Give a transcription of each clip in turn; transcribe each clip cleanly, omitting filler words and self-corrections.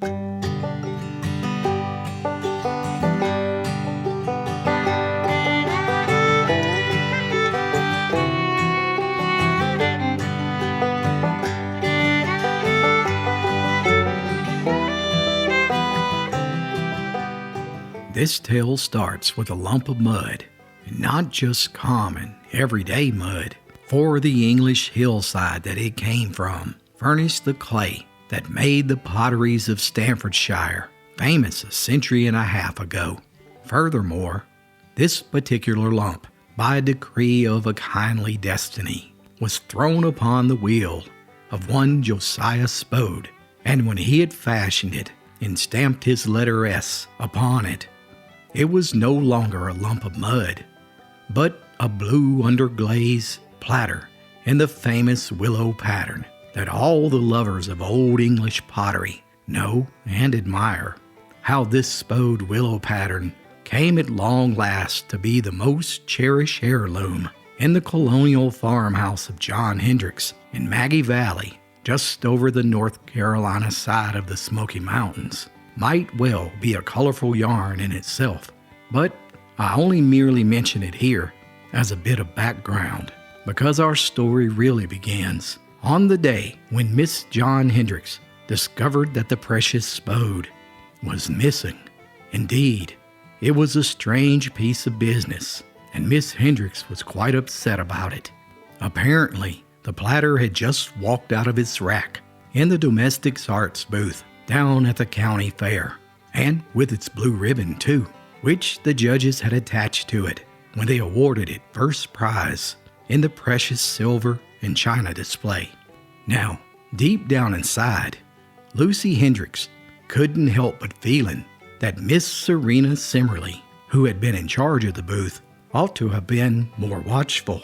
This tale starts with a lump of mud, and not just common, everyday mud, for the English hillside that it came from furnished the clay that made the potteries of Staffordshire famous a century and a half ago. Furthermore, this particular lump, by decree of a kindly destiny, was thrown upon the wheel of one Josiah Spode, and when he had fashioned it and stamped his letter S upon it, it was no longer a lump of mud, but a blue underglaze platter in the famous willow pattern that all the lovers of Old English pottery know and admire. How this Spode willow pattern came at long last to be the most cherished heirloom in the colonial farmhouse of John Hendricks in Maggie Valley, just over the North Carolina side of the Smoky Mountains, might well be a colorful yarn in itself, but I only merely mention it here as a bit of background, because our story really begins on the day when Miss John Hendricks discovered that the precious Spode was missing. Indeed, it was a strange piece of business, and Miss Hendricks was quite upset about it. Apparently, the platter had just walked out of its rack in the domestics arts booth down at the county fair, and with its blue ribbon too, which the judges had attached to it when they awarded it first prize in the precious silver and china display. Now, deep down inside, Lucy Hendricks couldn't help but feeling that Miss Serena Simmerly, who had been in charge of the booth, ought to have been more watchful.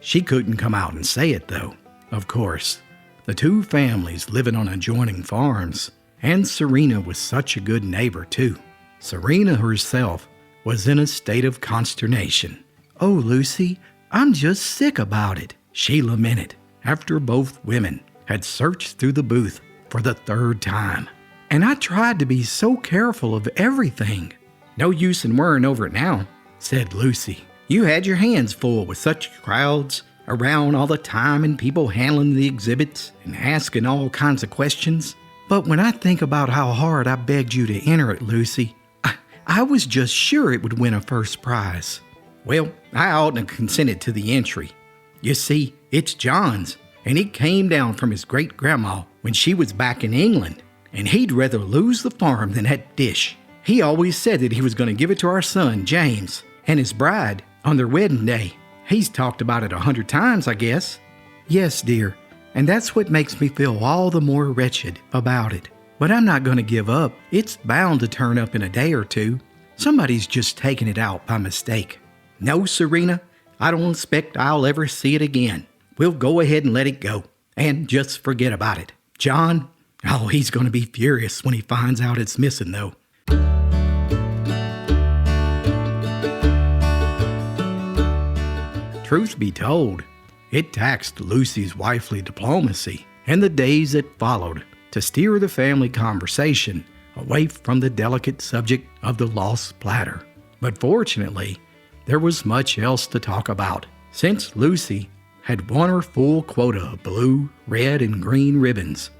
She couldn't come out and say it though. Of course, the two families living on adjoining farms, and Serena was such a good neighbor too. Serena herself was in a state of consternation. "Oh, Lucy, I'm just sick about it," she lamented, after both women had searched through the booth for the third time. "And I tried to be so careful of everything." "No use in worrying over it now," said Lucy. "You had your hands full with such crowds around all the time and people handling the exhibits and asking all kinds of questions. But when I think about how hard I begged you to enter it, Lucy, I was just sure it would win a first prize." "Well, I oughtn't have consented to the entry. You see, it's John's, and it came down from his great-grandma when she was back in England, and he'd rather lose the farm than that dish. He always said that he was going to give it to our son, James, and his bride on their wedding day. He's talked about it 100 times, I guess." "Yes, dear, and that's what makes me feel all the more wretched about it. But I'm not going to give up. It's bound to turn up in a day or two. Somebody's just taken it out by mistake." "No, Serena, I don't expect I'll ever see it again. We'll go ahead and let it go, and just forget about it. John, oh, he's going to be furious when he finds out it's missing, though." Truth be told, it taxed Lucy's wifely diplomacy in the days that followed to steer the family conversation away from the delicate subject of the lost platter. But fortunately, there was much else to talk about, since Lucy had won her full quota of blue, red, and green ribbons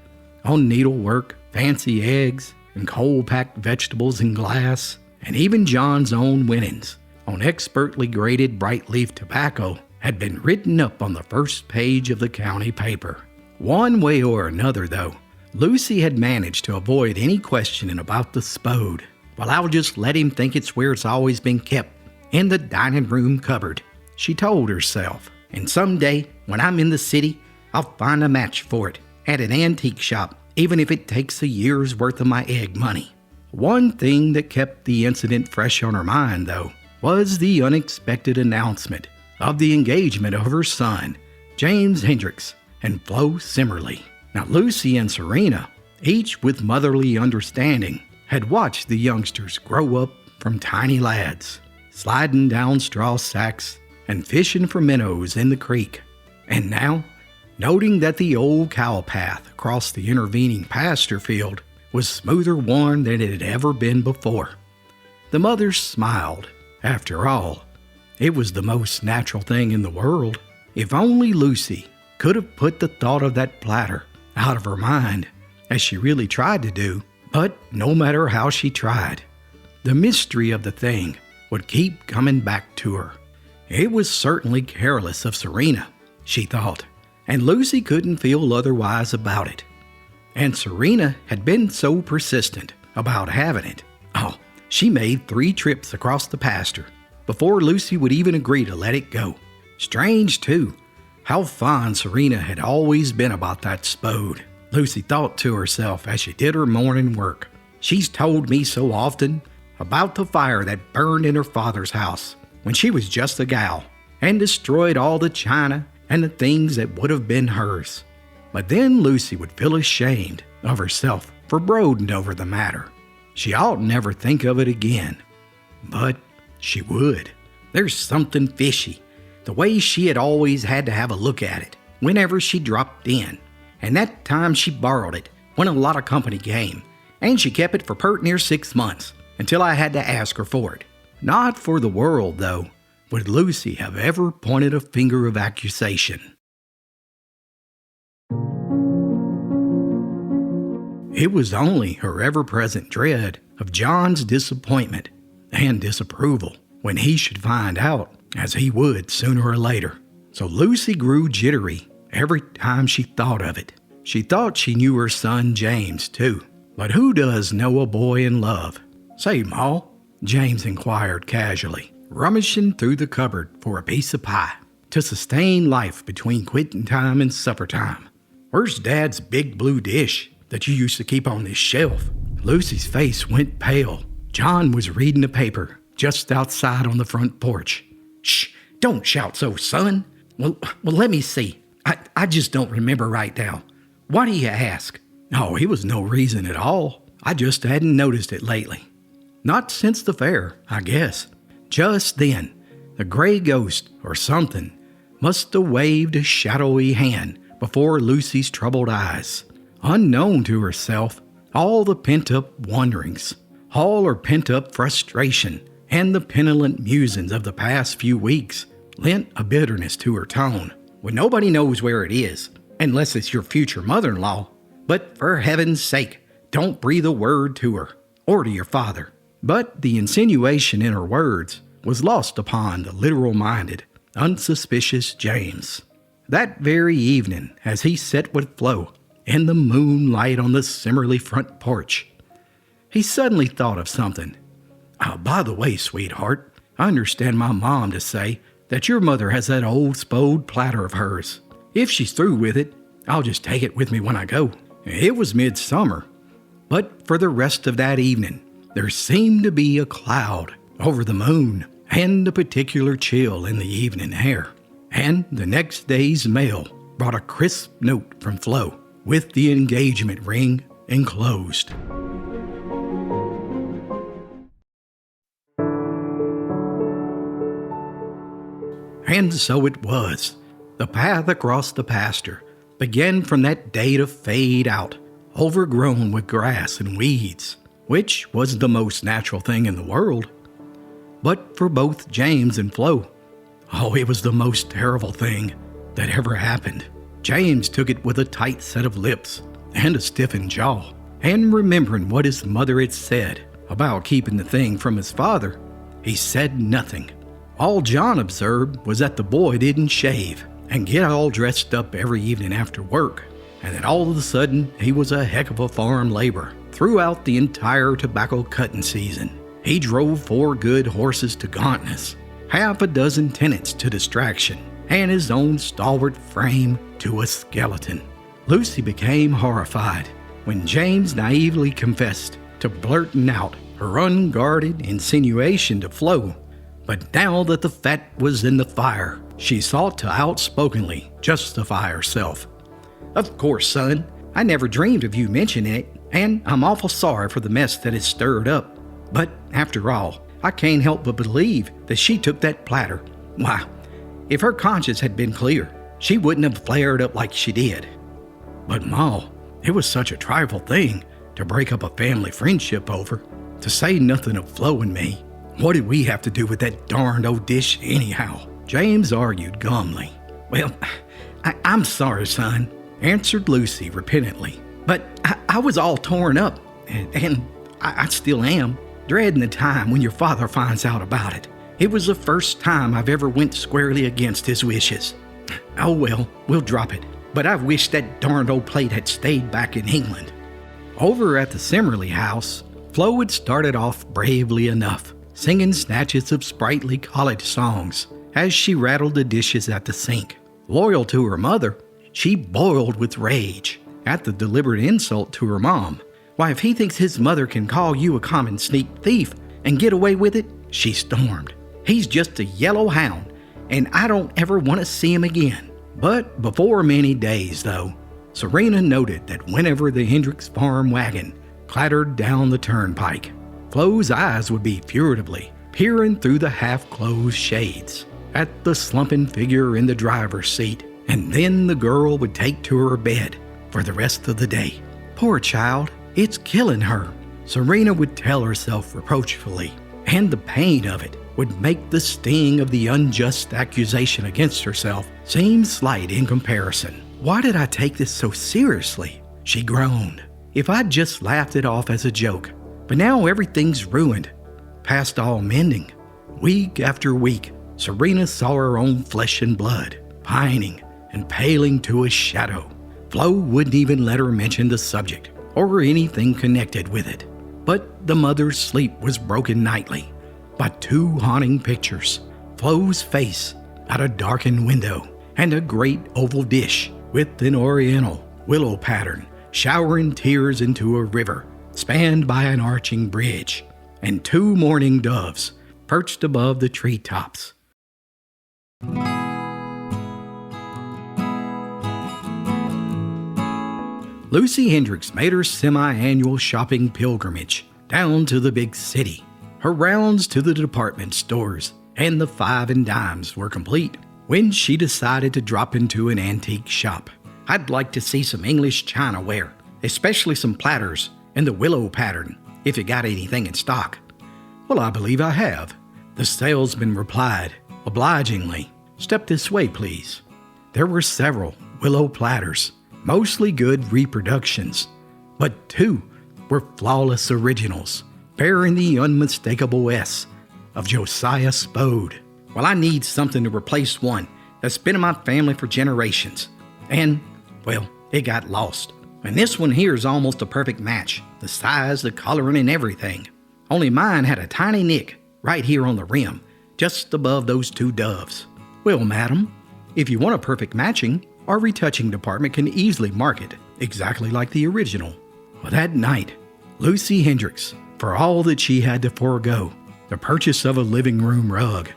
on needlework, fancy eggs, and cold-packed vegetables in glass, and even John's own winnings on expertly graded bright-leaf tobacco had been written up on the first page of the county paper. One way or another, though, Lucy had managed to avoid any questioning about the Spode. "Well, I'll just let him think it's where it's always been kept, in the dining room cupboard," she told herself. "And someday, when I'm in the city, I'll find a match for it at an antique shop, even if it takes a year's worth of my egg money." One thing that kept the incident fresh on her mind, though, was the unexpected announcement of the engagement of her son, James Hendricks and Flo Simmerly. Now, Lucy and Serena, each with motherly understanding, had watched the youngsters grow up from tiny lads, sliding down straw sacks and fishing for minnows in the creek. And now, noting that the old cow path across the intervening pasture field was smoother worn than it had ever been before. The mother smiled. After all, it was the most natural thing in the world. If only Lucy could have put the thought of that platter out of her mind, as she really tried to do. But no matter how she tried, the mystery of the thing would keep coming back to her. It was certainly careless of Serena, she thought, and Lucy couldn't feel otherwise about it. And Serena had been so persistent about having it. Oh, she made 3 trips across the pasture before Lucy would even agree to let it go. Strange, too, how fond Serena had always been about that spode. Lucy thought to herself as she did her morning work. She's told me so often about the fire that burned in her father's house when she was just a gal and destroyed all the china and the things that would have been hers. But then Lucy would feel ashamed of herself for brooding over the matter. She ought never think of it again. But she would. There's something fishy, the way she had always had to have a look at it whenever she dropped in. And that time she borrowed it when a lot of company came, and she kept it for pert near 6 months until I had to ask her for it. Not for the world, though, would Lucy have ever pointed a finger of accusation. It was only her ever-present dread of John's disappointment and disapproval when he should find out, as he would sooner or later. So Lucy grew jittery every time she thought of it. She thought she knew her son James, too. But who does know a boy in love? Say, Ma, James inquired casually, rummaging through the cupboard for a piece of pie to sustain life between quitting time and supper time. Where's Dad's big blue dish that you used to keep on this shelf? Lucy's face went pale. John was reading the paper just outside on the front porch. Shh, don't shout so, son. Well, let me see. I just don't remember right now. Why do you ask? Oh, it was no reason at all. I just hadn't noticed it lately. Not since the fair, I guess. Just then, the gray ghost or something must have waved a shadowy hand before Lucy's troubled eyes. Unknown to herself, all the pent-up wonderings, all her pent-up frustration, and the petulant musings of the past few weeks lent a bitterness to her tone. Well, nobody knows where it is, unless it's your future mother-in-law. But for heaven's sake, don't breathe a word to her, or to your father. But the insinuation in her words was lost upon the literal-minded, unsuspicious James. That very evening, as he sat with Flo in the moonlight on the Simmerly front porch, he suddenly thought of something. By the way, sweetheart, I understand my mom to say that your mother has that old spode platter of hers. If she's through with it, I'll just take it with me when I go. It was midsummer, but for the rest of that evening, there seemed to be a cloud over the moon and a particular chill in the evening air. And the next day's mail brought a crisp note from Flo with the engagement ring enclosed. And so it was. The path across the pasture began from that day to fade out, overgrown with grass and weeds, which was the most natural thing in the world. But for both James and Flo, it was the most terrible thing that ever happened. James took it with a tight set of lips and a stiffened jaw, and remembering what his mother had said about keeping the thing from his father, he said nothing. All John observed was that the boy didn't shave and get all dressed up every evening after work, and that all of a sudden he was a heck of a farm laborer throughout the entire tobacco cutting season. He drove 4 good horses to gauntness, half a dozen tenants to distraction, and his own stalwart frame to a skeleton. Lucy became horrified when James naively confessed to blurting out her unguarded insinuation to Flo. But now that the fat was in the fire, she sought to outspokenly justify herself. Of course, son, I never dreamed of you mentioning it, and I'm awful sorry for the mess that it stirred up. But after all, I can't help but believe that she took that platter. Why, if her conscience had been clear, she wouldn't have flared up like she did. But Ma, it was such a trifle thing to break up a family friendship over. To say nothing of Flo and me. What did we have to do with that darned old dish anyhow? James argued glumly. Well, I'm sorry, son, answered Lucy repentantly. But I was all torn up, and I still am, dreading the time when your father finds out about it. It was the first time I've ever went squarely against his wishes. Oh well, we'll drop it. But I wish that darned old plate had stayed back in England. Over at the Simmerly house, Flo had started off bravely enough, singing snatches of sprightly college songs as she rattled the dishes at the sink. Loyal to her mother, she boiled with rage at the deliberate insult to her mom. Why, if he thinks his mother can call you a common sneak thief and get away with it, she stormed. He's just a yellow hound, and I don't ever want to see him again. But before many days, though, Serena noted that whenever the Hendricks farm wagon clattered down the turnpike, Flo's eyes would be furtively peering through the half-closed shades at the slumping figure in the driver's seat, and then the girl would take to her bed for the rest of the day. Poor child, it's killing her, Serena would tell herself reproachfully, and the pain of it would make the sting of the unjust accusation against herself seem slight in comparison. Why did I take this so seriously? She groaned. If I'd just laughed it off as a joke. But now everything's ruined, past all mending. Week after week, Serena saw her own flesh and blood, pining and paling to a shadow. Flo wouldn't even let her mention the subject or anything connected with it. But the mother's sleep was broken nightly by two haunting pictures: Flo's face at a darkened window and a great oval dish with an oriental willow pattern showering tears into a river spanned by an arching bridge, and two mourning doves perched above the treetops. Lucy Hendricks made her semi-annual shopping pilgrimage down to the big city. Her rounds to the department stores and the five and dimes were complete when she decided to drop into an antique shop. I'd like to see some English chinaware, especially some platters and the willow pattern, if you got anything in stock. Well, I believe I have, the salesman replied obligingly. Step this way, please. There were several willow platters, mostly good reproductions, but two were flawless originals, bearing the unmistakable S of Josiah Spode. Well, I need something to replace one that's been in my family for generations. And, well, it got lost. And this one here is almost a perfect match. The size, the coloring, and everything. Only mine had a tiny nick right here on the rim, just above those two doves. Well, madam, if you want a perfect matching, our retouching department can easily mark it exactly like the original. Well, that night, Lucy Hendricks, for all that she had to forego the purchase of a living room rug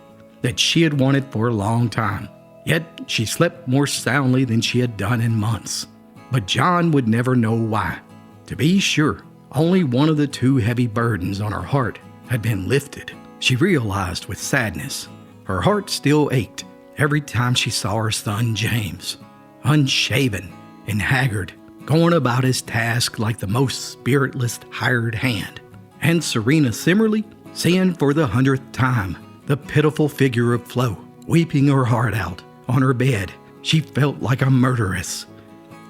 that she had wanted for a long time, yet she slept more soundly than she had done in months. But John would never know why. To be sure, only one of the two heavy burdens on her heart had been lifted. She realized with sadness. Her heart still ached every time she saw her son James, unshaven and haggard, going about his task like the most spiritless hired hand. And Serena Simmerly, seeing for the 100th time the pitiful figure of Flo, weeping her heart out on her bed. She felt like a murderess.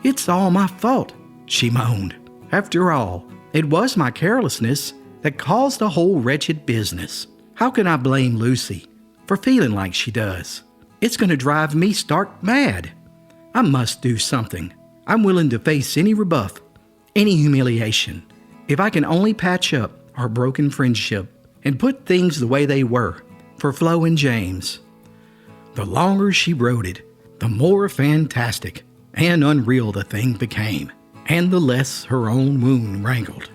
It's all my fault, she moaned. After all, it was my carelessness that caused the whole wretched business. How can I blame Lucy for feeling like she does? It's going to drive me stark mad. I must do something. I'm willing to face any rebuff, any humiliation, if I can only patch up our broken friendship and put things the way they were for Flo and James. The longer she wrote it, the more fantastic and unreal the thing became, and the less her own wound rankled.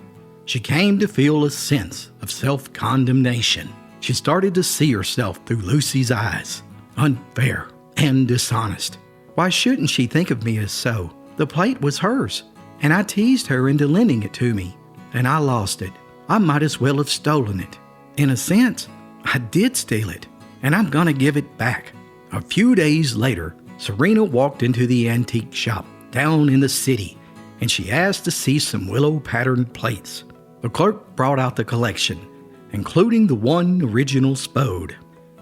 She came to feel a sense of self-condemnation. She started to see herself through Lucy's eyes, unfair and dishonest. Why shouldn't she think of me as so? The plate was hers, and I teased her into lending it to me, and I lost it. I might as well have stolen it. In a sense, I did steal it, and I'm gonna give it back. A few days later, Serena walked into the antique shop down in the city and she asked to see some willow-patterned plates. The clerk brought out the collection, including the one original spode.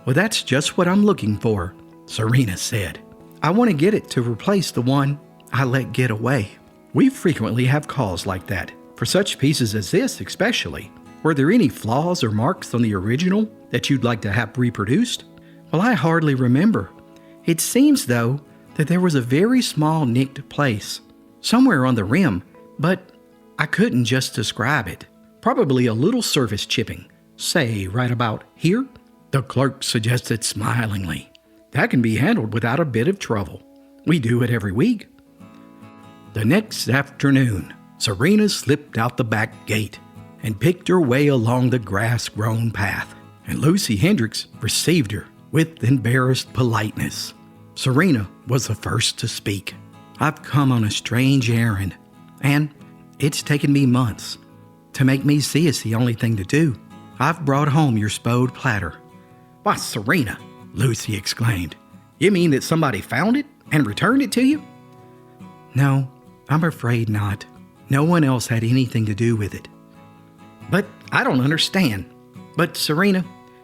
"Well, that's just what I'm looking for," Serena said. "I want to get it to replace the one I let get away." We frequently have calls like that, for such pieces as this especially. Were there any flaws or marks on the original that you'd like to have reproduced? Well, I hardly remember. It seems, though, that there was a very small nicked place, somewhere on the rim, but I couldn't just describe it. Probably a little surface chipping, say right about here, the clerk suggested smilingly. That can be handled without a bit of trouble. We do it every week. The next afternoon, Serena slipped out the back gate and picked her way along the grass-grown path, and Lucy Hendricks received her with embarrassed politeness. Serena was the first to speak. "I've come on a strange errand, and it's taken me months to make me see it's the only thing to do. I've brought home your spode platter." "Why, Serena," Lucy exclaimed, "you mean that somebody found it and returned it to you?" "No, I'm afraid not. No one else had anything to do with it." "But I don't understand. But Serena,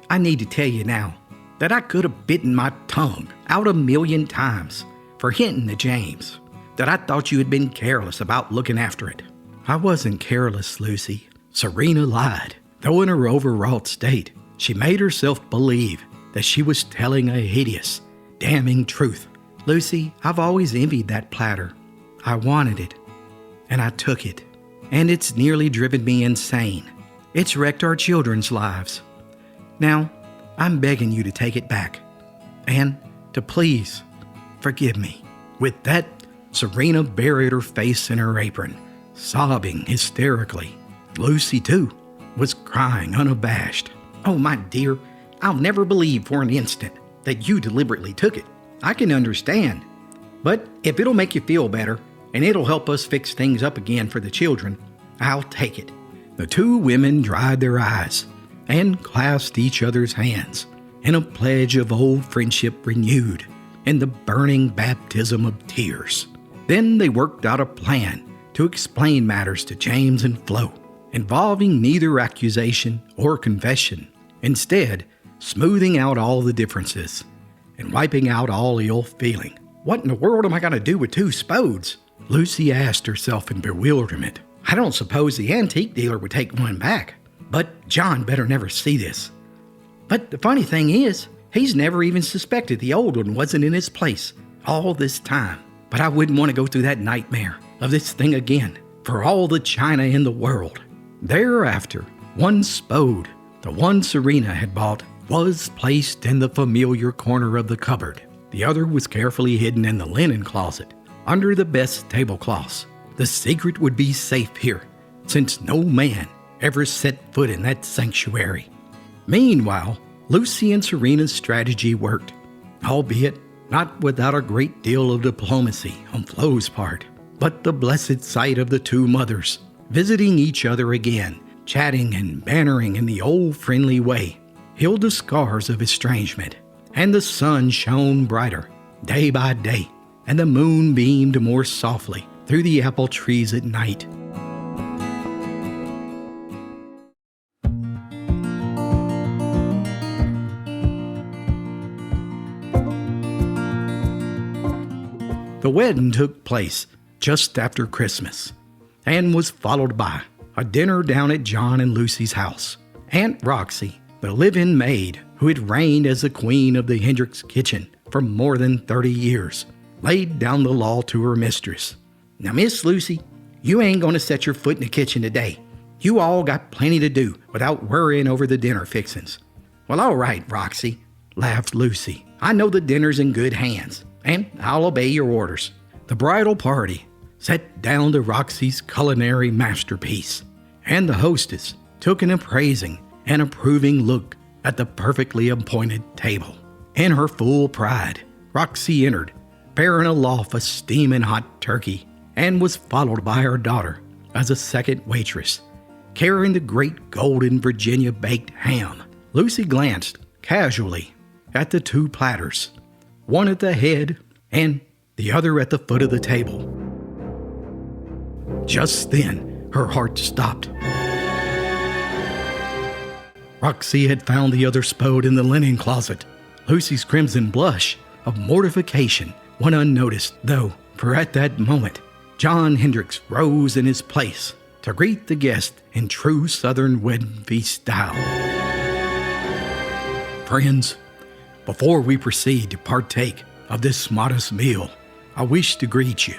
I need to tell you now that I could have bitten my tongue out 1,000,000 times for hinting to James that I thought you had been careless about looking after it." "I wasn't careless, Lucy." Serena lied, though in her overwrought state, she made herself believe that she was telling a hideous, damning truth. "Lucy, I've always envied that platter. I wanted it, and I took it, and it's nearly driven me insane. It's wrecked our children's lives. Now, I'm begging you to take it back, and to please forgive me." With that, Serena buried her face in her apron, sobbing hysterically. Lucy, too, was crying unabashed. "Oh, my dear, I'll never believe for an instant that you deliberately took it. I can understand. But if it'll make you feel better, and it'll help us fix things up again for the children, I'll take it." The two women dried their eyes and clasped each other's hands in a pledge of old friendship renewed in the burning baptism of tears. Then they worked out a plan to explain matters to James and Flo, involving neither accusation or confession, instead smoothing out all the differences and wiping out all ill feeling. "What in the world am I going to do with 2 spodes?" Lucy asked herself in bewilderment. "I don't suppose the antique dealer would take one back, but John better never see this. But the funny thing is, he's never even suspected the old one wasn't in his place all this time. But I wouldn't want to go through that nightmare of this thing again for all the china in the world." Thereafter, one spode, the one Serena had bought, was placed in the familiar corner of the cupboard. The other was carefully hidden in the linen closet, under the best tablecloths. The secret would be safe here, since no man ever set foot in that sanctuary. Meanwhile, Lucy and Serena's strategy worked, albeit not without a great deal of diplomacy on Flo's part. But the blessed sight of the two mothers visiting each other again, chatting and bantering in the old friendly way, healed the scars of estrangement, and the sun shone brighter day by day, and the moon beamed more softly through the apple trees at night. The wedding took place just after Christmas and was followed by a dinner down at John and Lucy's house. Aunt Roxy, the live-in maid who had reigned as the queen of the Hendricks kitchen for more than 30 years, laid down the law to her mistress. "Now, Miss Lucy, you ain't going to set your foot in the kitchen today. You all got plenty to do without worrying over the dinner fixings." "Well, all right, Roxy," laughed Lucy. "I know the dinner's in good hands, and I'll obey your orders." The bridal party sat down to Roxy's culinary masterpiece, and the hostess took an appraising and approving look at the perfectly appointed table. In her full pride, Roxy entered, bearing aloft a steaming hot turkey, and was followed by her daughter as a second waitress, carrying the great golden Virginia baked ham. Lucy glanced casually at the two platters, one at the head and the other at the foot of the table. Just then, her heart stopped. Roxy had found the other spode in the linen closet. Lucy's crimson blush of mortification went unnoticed, though, for at that moment, John Hendricks rose in his place to greet the guest in true Southern wedding feast style. Friends, before we proceed to partake of this modest meal, I wish to greet you,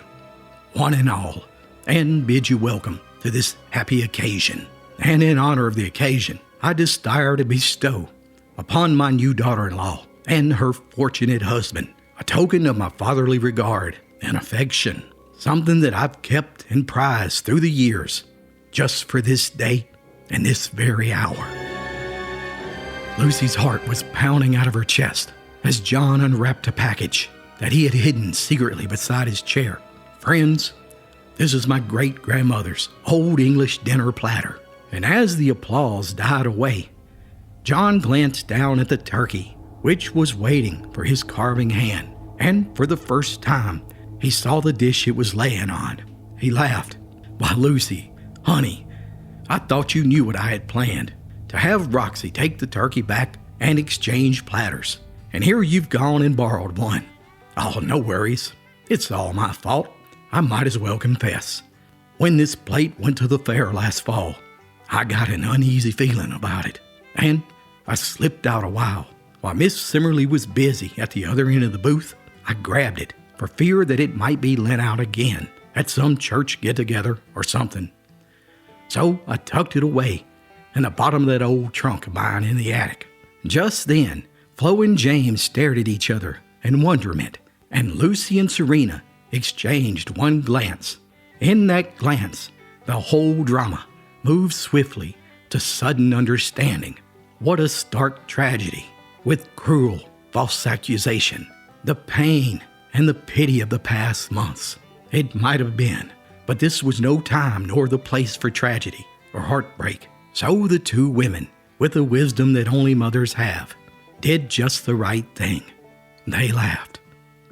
one and all, and bid you welcome to this happy occasion. And in honor of the occasion, I desire to bestow upon my new daughter-in-law and her fortunate husband a token of my fatherly regard and affection, something that I've kept and prized through the years, just for this day and this very hour. Lucy's heart was pounding out of her chest as John unwrapped a package that he had hidden secretly beside his chair. Friends, this is my great-grandmother's old English dinner platter. And as the applause died away, John glanced down at the turkey, which was waiting for his carving hand, and for the first time, he saw the dish it was laying on. He laughed. Why, Lucy, honey, I thought you knew what I had planned, to have Roxy take the turkey back and exchange platters. And here you've gone and borrowed one. Oh, no worries. It's all my fault. I might as well confess. When this plate went to the fair last fall, I got an uneasy feeling about it, and I slipped out a while. While Miss Simmerly was busy at the other end of the booth, I grabbed it for fear that it might be lent out again at some church get-together or something. So I tucked it away in the bottom of that old trunk of mine in the attic. Just then, Flo and James stared at each other in wonderment, and Lucy and Serena exchanged one glance. In that glance, the whole drama moved swiftly to sudden understanding. What a stark tragedy, with cruel, false accusation, the pain and the pity of the past months. It might have been, but this was no time nor the place for tragedy or heartbreak. So the two women, with the wisdom that only mothers have, did just the right thing. They laughed.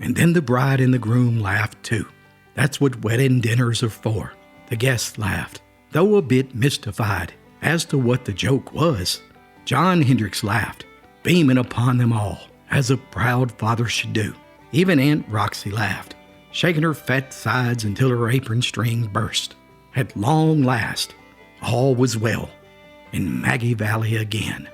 And then the bride and the groom laughed too. That's what wedding dinners are for. The guests laughed, though a bit mystified as to what the joke was. John Hendricks laughed, beaming upon them all, as a proud father should do. Even Aunt Roxy laughed, shaking her fat sides until her apron string burst. At long last, all was well in Maggie Valley again.